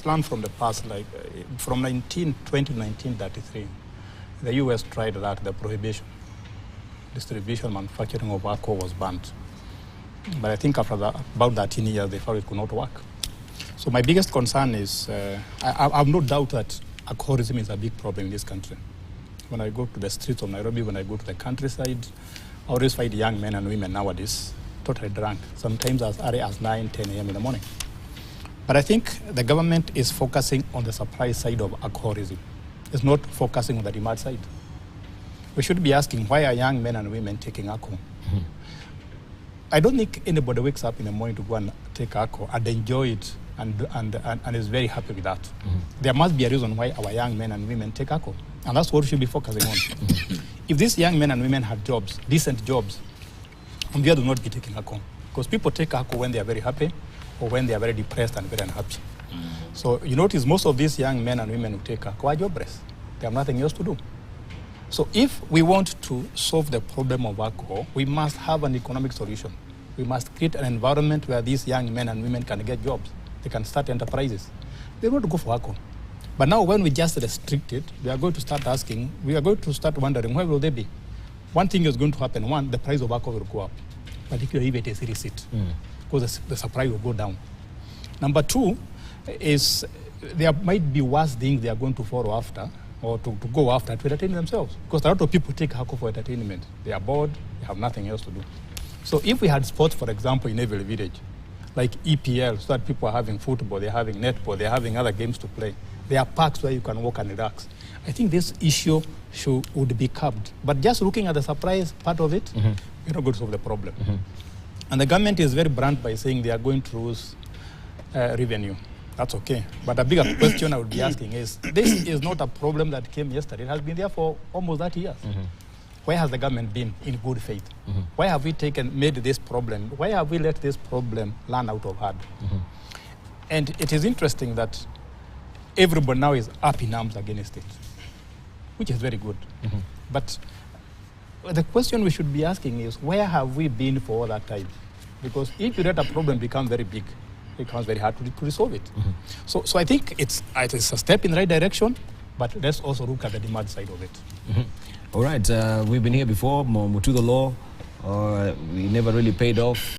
learned from the past, like from 20 to 1933, the US tried that, the prohibition. Distribution, manufacturing of alcohol was banned. But I think after about 13 years, they found it could not work. So my biggest concern is, I have no doubt that alcoholism is a big problem in this country. When I go to the streets of Nairobi, when I go to the countryside, I always find young men and women nowadays totally drunk, sometimes as early as 9, 10 a.m. in the morning. But I think the government is focusing on the supply side of alcoholism. It's not focusing on the demand side. We should be asking, why are young men and women taking alcohol? Mm-hmm. I don't think anybody wakes up in the morning to go and take alcohol and enjoy it and is very happy with that. Mm-hmm. There must be a reason why our young men and women take alcohol. And that's what we should be focusing on. Mm-hmm. If these young men and women had jobs, decent jobs, they would not be taking alcohol. Because people take alcohol when they are very happy or when they are very depressed and very unhappy. Mm-hmm. So you notice most of these young men and women who take alcohol are jobless. They have nothing else to do. So if we want to solve the problem of alcohol, we must have an economic solution. We must create an environment where these young men and women can get jobs. They can start enterprises. They don't go for alcohol. But now when we just restrict it, we are going to start asking, we are going to start wondering, where will they be? One thing is going to happen. One, the price of alcohol will go up, particularly if it is illicit, because the supply will go down. Number two is there might be worse things they are going to follow after, or to go after to entertain themselves. Because a lot of people take alcohol for entertainment. They are bored, they have nothing else to do. So if we had sports, for example, in every village, like EPL, so that people are having football, they're having netball, they're having other games to play. There are parks where you can walk and relax. I think this issue would be curbed. But just looking at the surprise part of it, we're not going to solve the problem. And the government is very blunt by saying they are going to lose revenue. That's okay. But a bigger question I would be asking is, this is not a problem that came yesterday. It has been there for almost 30 years. Where has the government been in good faith? Why have we made this problem? Why have we let this problem run out of hand? And it is interesting that everybody now is up in arms against it, which is very good. But the question we should be asking is, where have we been for all that time? Because if you let a problem become very big, it becomes very hard to resolve it. So I think it's a step in the right direction, but let's also look at the demand side of it. All right, we've been here before, Mutugo Law, we never really paid off.